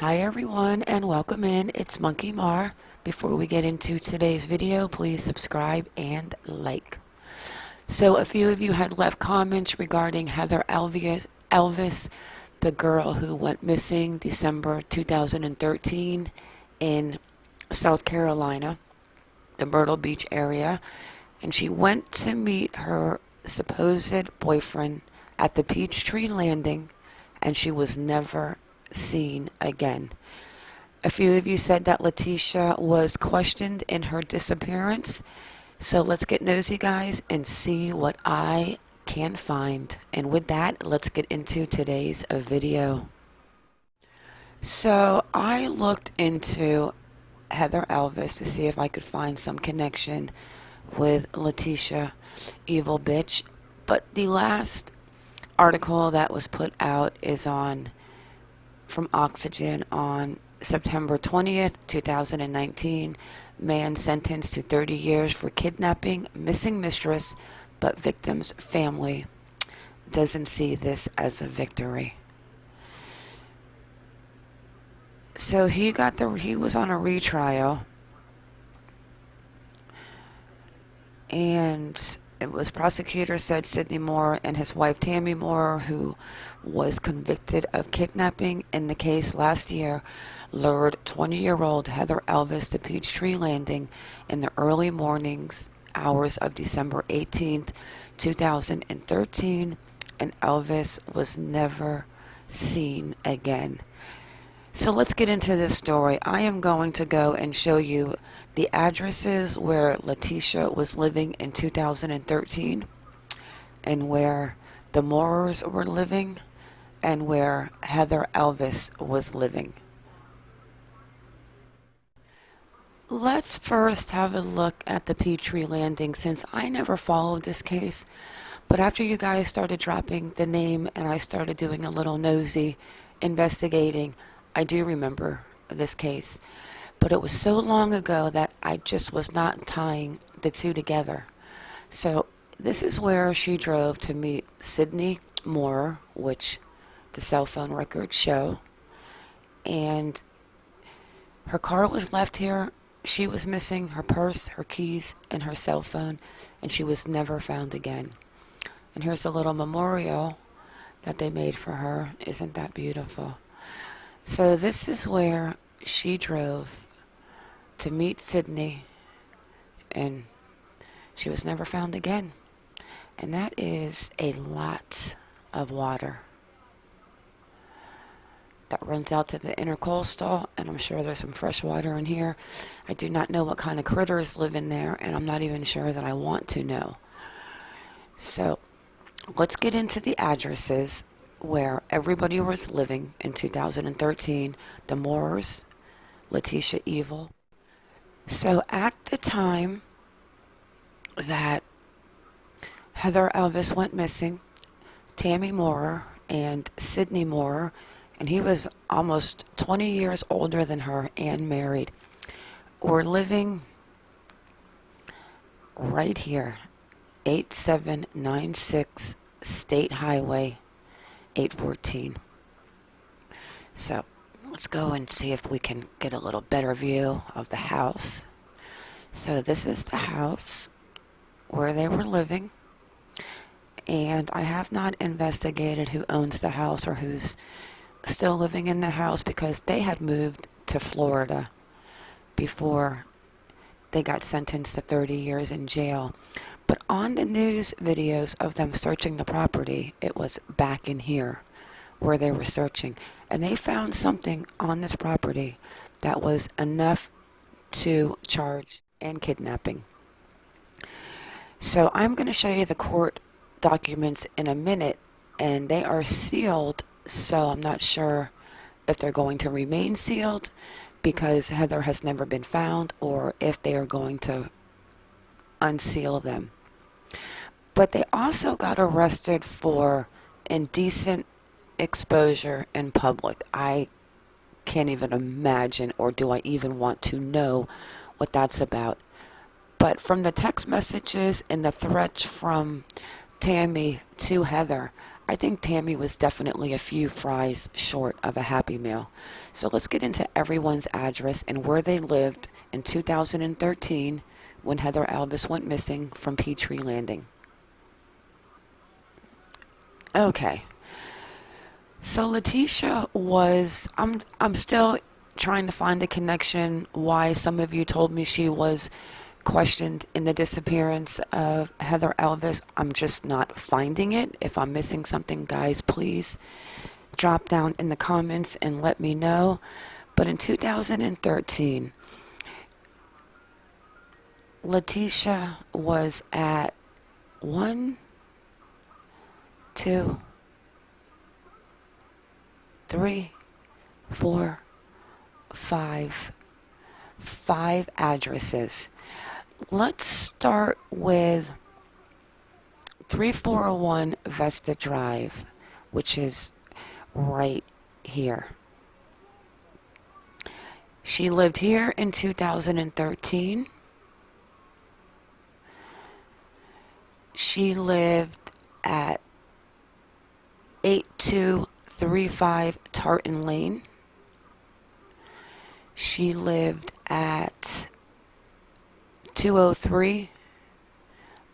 Hi everyone and welcome in. It's Monkey Mar. Before we get into today's video, please subscribe and like. So a few of you had left comments regarding Heather Elvis, the girl who went missing December 2013 in South Carolina, the Myrtle Beach area, and she went to meet her supposed boyfriend at the Peachtree Landing, and she was never seen again. A few of you said that Letecia was questioned in her disappearance. So let's get nosy, guys, and see what I can find. And with that, let's get into today's video. So I looked into Heather Elvis to see if I could find some connection with Letecia, evil bitch. But the last article that was put out is from Oxygen on September 20th, 2019. Man sentenced to 30 years for kidnapping missing mistress, but victim's family doesn't see this as a victory. So he was on a retrial, and prosecutor said Sidney Moore and his wife Tammy Moore, who was convicted of kidnapping in the case last year, lured 20-year-old Heather Elvis to Peachtree Landing in the early mornings hours of December 18th, 2013, and Elvis was never seen again. So let's get into this story. I am going to go and show you the addresses where Letecia was living in 2013 and where the Moores were living and where Heather Elvis was living. Let's first have a look at the Peachtree Landing, since I never followed this case, but after you guys started dropping the name and I started doing a little nosy investigating, I do remember this case. But it was so long ago that I just was not tying the two together. So this is where she drove to meet Sidney Moore, which the cell phone records show. And her car was left here. She was missing her purse, her keys, and her cell phone, and she was never found again. And here's a little memorial that they made for her. Isn't that beautiful? So this is where she drove to meet Sidney, and she was never found again. And that is a lot of water that runs out to the intercoastal, and I'm sure there's some fresh water in here. I do not know what kind of critters live in there, and I'm not even sure that I want to know. So let's get into the addresses where everybody was living in 2013. The Moores, Letecia Evil. So at the time that Heather Elvis went missing, Tammy Moore and Sidney Moore, and he was almost 20 years older than her and married, were living right here, 8796 State Highway 814. So let's go and see if we can get a little better view of the house. So this is the house where they were living, and I have not investigated who owns the house or who's still living in the house, because they had moved to Florida before they got sentenced to 30 years in jail. But on the news videos of them searching the property, it was back in here where they were searching, and they found something on this property that was enough to charge and kidnapping. So I'm going to show you the court documents in a minute, and they are sealed, so I'm not sure if they're going to remain sealed because Heather has never been found, or if they are going to unseal them. But they also got arrested for indecent exposure in public. I can't even imagine, or do I even want to know what that's about. But from the text messages and the threats from Tammy to Heather, I think Tammy was definitely a few fries short of a Happy Meal. So let's get into everyone's address and where they lived in 2013 when Heather Elvis went missing from Peachtree Landing. Okay. So Letecia was, I'm still trying to find the connection why some of you told me she was questioned in the disappearance of Heather Elvis. I'm just not finding it. If I'm missing something, guys, please drop down in the comments and let me know. But in 2013, Letecia was at 1, 2, 3, 4, 5 addresses. Let's start with 3401 Vesta Drive, which is right here. She lived here in 2013. She lived at 8235 Tartan Lane. She lived at 203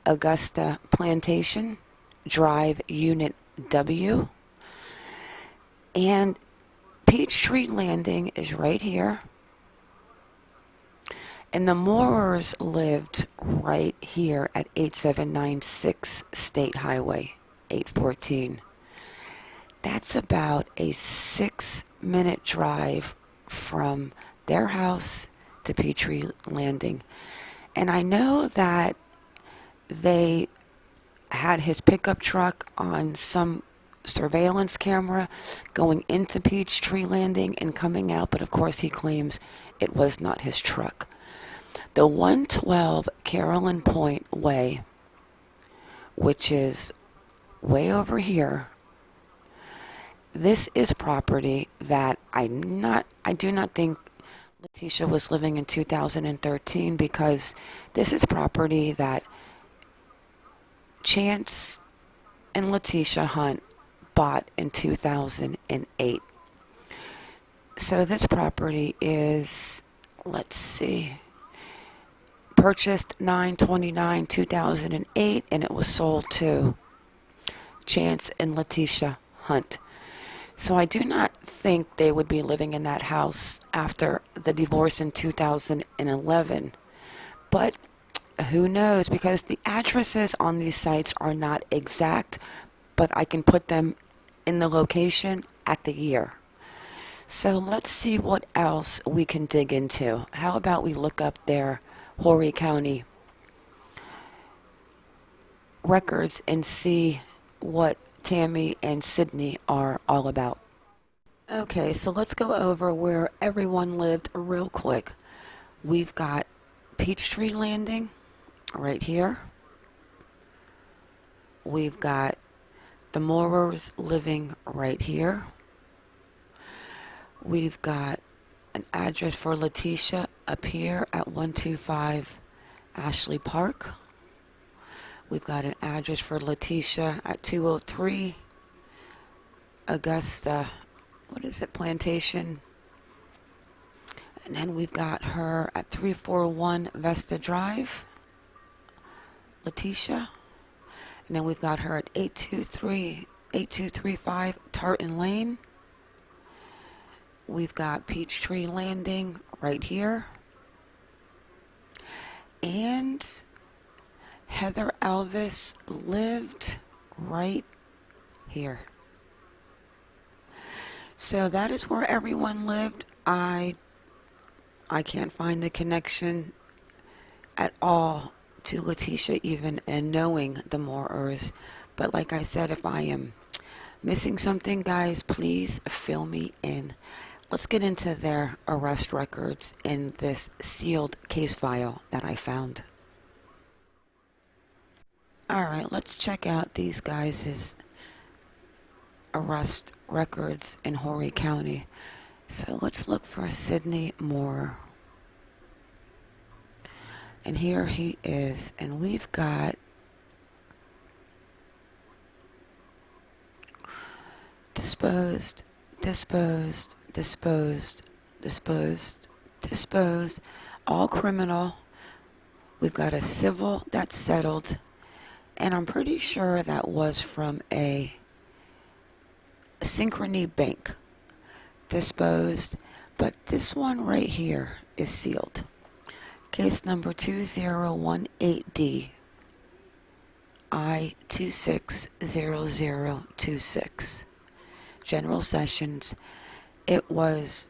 Augusta Plantation Drive, Unit W. And Peachtree Landing is right here. And the Moorers lived right here at 8796 State Highway 814. That's about a 6-minute drive from their house to Peachtree Landing. And I know that they had his pickup truck on some surveillance camera going into Peachtree Landing and coming out, but of course he claims it was not his truck. The 112 Carolyn Point Way, which is way over here, this is property that I do not think Letecia was living in 2013, because this is property that Chance and Letecia Hunt bought in 2008. So this property is, let's see, purchased 9/29/2008, and it was sold to Chance and Letecia Hunt. So I do not think they would be living in that house after the divorce in 2011. But who knows, because the addresses on these sites are not exact, but I can put them in the location at the year. So let's see what else we can dig into. How about we look up their Horry County records and see what Tammy and Sidney are all about. Okay, so let's go over where everyone lived real quick. We've got Peachtree Landing right here. We've got the Moorers living right here. We've got an address for Letecia up here at 125 Ashley Park. We've got an address for Letecia at 203 Augusta, Plantation. And then we've got her at 341 Vesta Drive, Letecia. And then we've got her at 8235 Tartan Lane. We've got Peachtree Landing right here. And Heather Elvis lived right here. So that is where everyone lived. I can't find the connection at all to Letecia, even and knowing the Moorers. But like I said, if I am missing something, guys, please fill me in. Let's get into their arrest records in this sealed case file that I found. Alright, let's check out these guys' arrest records in Horry County. So let's look for Sidney Moore. And here he is. And we've got disposed, disposed, disposed, disposed, disposed, all criminal. We've got a civil that's settled, and I'm pretty sure that was from a Synchrony Bank. Disposed, but this one right here is sealed. Case number 2018D I260026. General Sessions. It was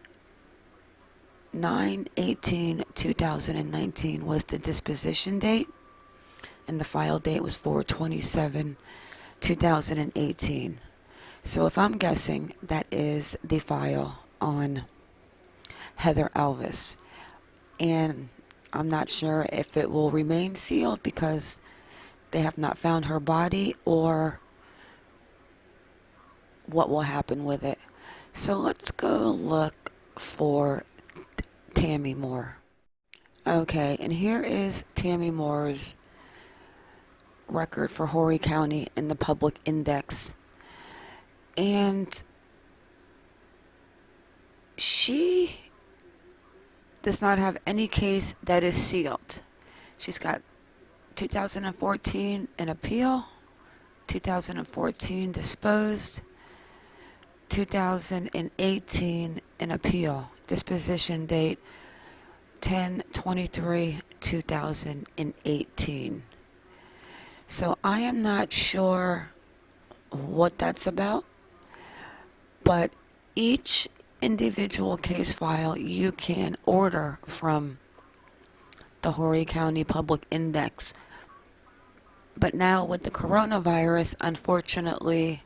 9/18/2019 was the disposition date, and the file date was 4/27/2018. So if I'm guessing, that is the file on Heather Elvis. And I'm not sure if it will remain sealed because they have not found her body, or what will happen with it. So let's go look for Tammy Moore. Okay, and here is Tammy Moore's record for Horry County in the public index. And she does not have any case that is sealed. She's got 2014 an appeal, 2014 disposed, 2018 an appeal. Disposition date 10/23/2018. So I am not sure what that's about, but each individual case file you can order from the Horry County Public Index. But now with the coronavirus, unfortunately,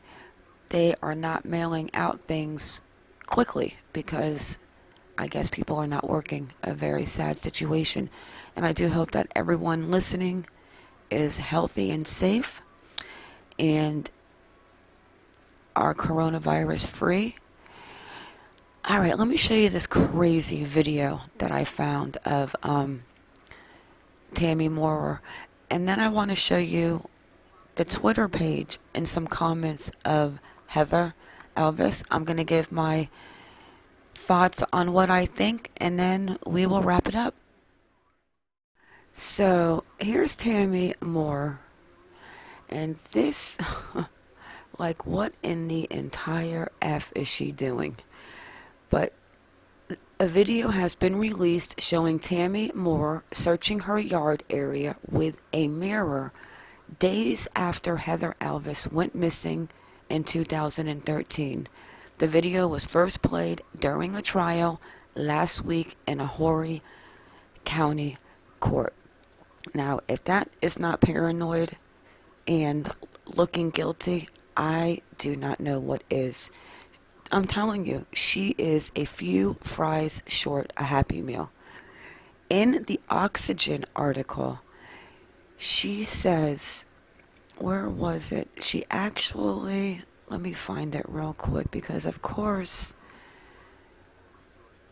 they are not mailing out things quickly because I guess people are not working. A very sad situation. And I do hope that everyone listening is healthy and safe and are coronavirus free. Alright, let me show you this crazy video that I found of Tammy Moore. And then I want to show you the Twitter page and some comments of Heather Elvis. I'm going to give my thoughts on what I think, and then we will wrap it up. So here's Tammy Moore, and this like, what in the entire F is she doing? But a video has been released showing Tammy Moore searching her yard area with a mirror days after Heather Elvis went missing in 2013. The video was first played during a trial last week in a Horry County court. Now, if that is not paranoid and looking guilty, I do not know what is. I'm telling you, she is a few fries short a Happy Meal. In the Oxygen article, she says, where was it? She actually, let me find it real quick because, of course,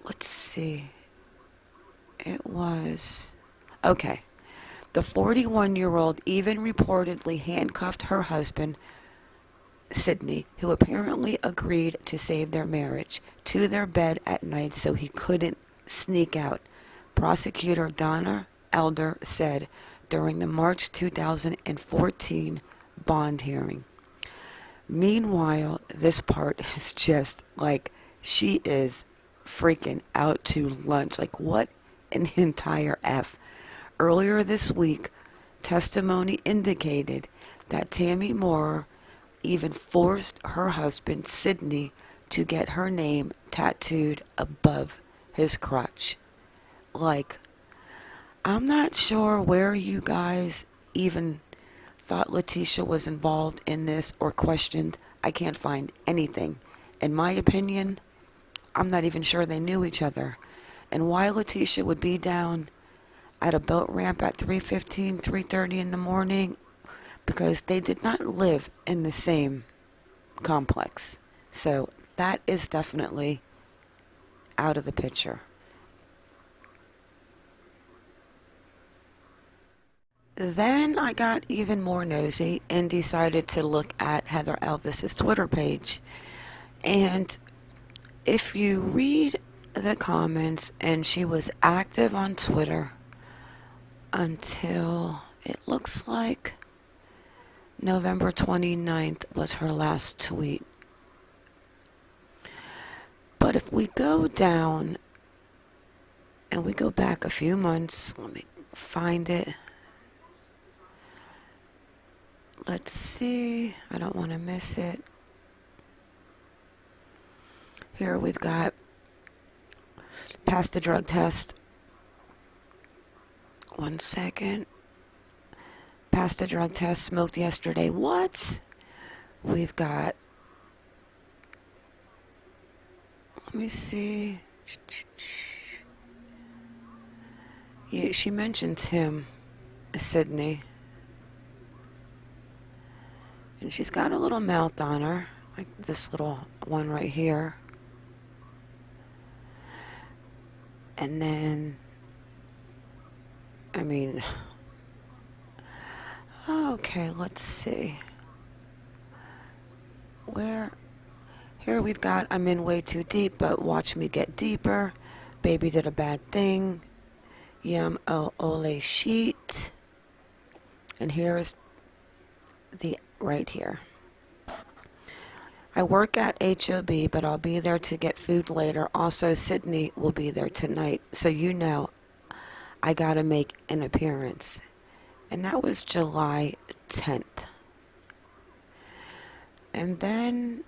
let's see. It was, okay. The 41-year-old even reportedly handcuffed her husband, Sidney, who apparently agreed to save their marriage, to their bed at night so he couldn't sneak out. Prosecutor Donna Elder said during the March 2014 bond hearing. Meanwhile, this part is just like, she is freaking out to lunch. Like, what in the entire F? Earlier this week, testimony indicated that Tammy Moore even forced her husband, Sidney, to get her name tattooed above his crotch. Like, I'm not sure where you guys even thought Letecia was involved in this or questioned. I can't find anything. In my opinion, I'm not even sure they knew each other. And why Letecia would be down at a boat ramp at 3:15, 3:30 in the morning, because they did not live in the same complex. So that is definitely out of the picture. Then I got even more nosy and decided to look at Heather Elvis's Twitter page. And if you read the comments, and she was active on Twitter until it looks like November 29th was her last tweet. But if we go down and we go back a few months, let me find it. Let's see. I don't want to miss it. Here we've got passed the drug test. 1 second. Passed the drug test. Smoked yesterday. What? We've got. Let me see. Yeah, she mentions him, Sidney. And she's got a little mouth on her, like this little one right here. And then, I mean, okay, let's see. Here we've got, I'm in way too deep, but watch me get deeper. Baby did a bad thing. Yum, oh, ole sheet. And here's the right here. I work at HOB, but I'll be there to get food later. Also, Sidney will be there tonight, so you know I gotta make an appearance. And that was July 10th. And then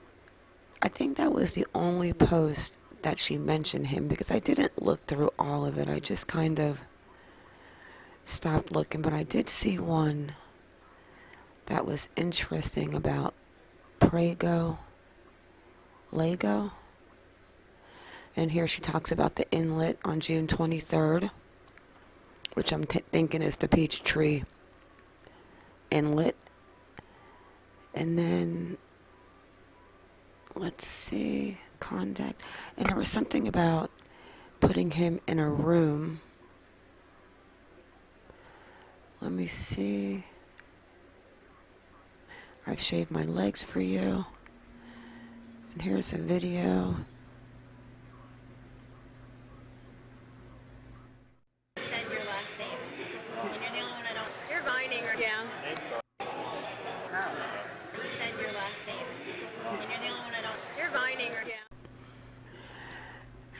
I think that was the only post that she mentioned him, because I didn't look through all of it. I just kind of stopped looking, but I did see one that was interesting about Lego. And here she talks about the inlet on June 23rd, which I'm thinking is the Peachtree Inlet. And then, let's see, contact. And there was something about putting him in a room. Let me see. I've shaved my legs for you. And here's a video. Said your last name. And you're the only one I don't. You're vining or yeah. You said your last name. And you're the only one I don't. You're vining or yeah.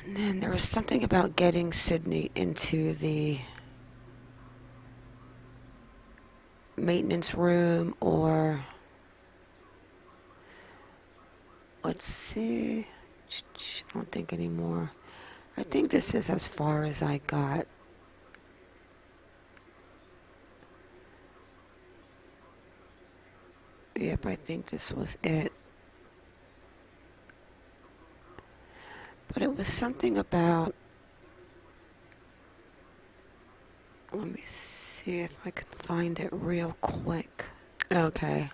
And then there was something about getting Sidney into the maintenance room, or let's see. I don't think anymore. I think this is as far as I got. Yep, I think this was it. But it was something about, let me see if I can find it real quick. Okay.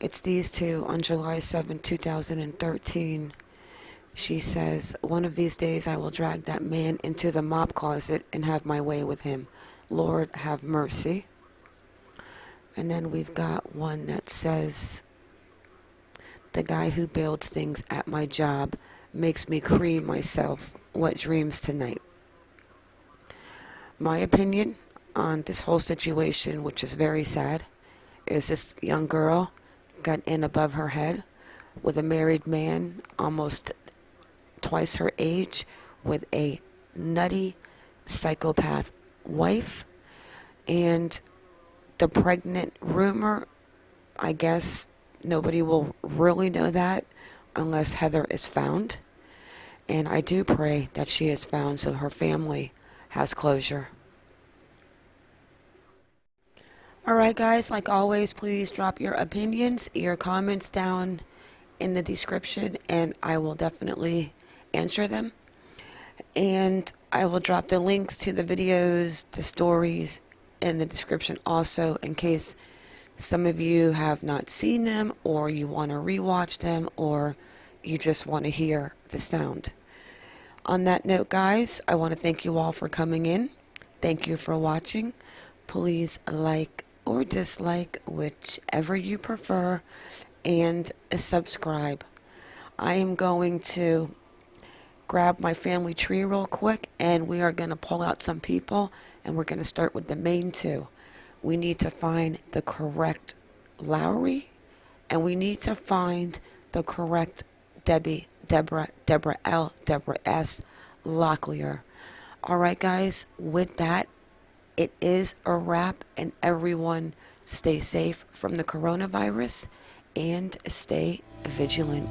It's these two on July 7th, 2013. She says, one of these days I will drag that man into the mop closet and have my way with him. Lord, have mercy. And then we've got one that says, the guy who builds things at my job makes me cream myself. What dreams tonight? My opinion on this whole situation, which is very sad, is this young girl got in above her head with a married man almost twice her age with a nutty psychopath wife. And the pregnant rumor, I guess nobody will really know that unless Heather is found. And I do pray that she is found so her family has closure. Alright guys, like always, please drop your opinions, your comments down in the description, and I will definitely answer them. And I will drop the links to the videos, the stories in the description also, in case some of you have not seen them, or you want to rewatch them, or you just want to hear the sound. On that note, guys, I want to thank you all for coming in. Thank you for watching. Please like or dislike, whichever you prefer, and subscribe. I am going to grab my family tree real quick, and we are going to pull out some people, and we're going to start with the main two. We need to find the correct Lowry, and we need to find the correct Deborah L, Deborah S, Locklear. All right, guys, with that, it is a wrap, and everyone stay safe from the coronavirus and stay vigilant.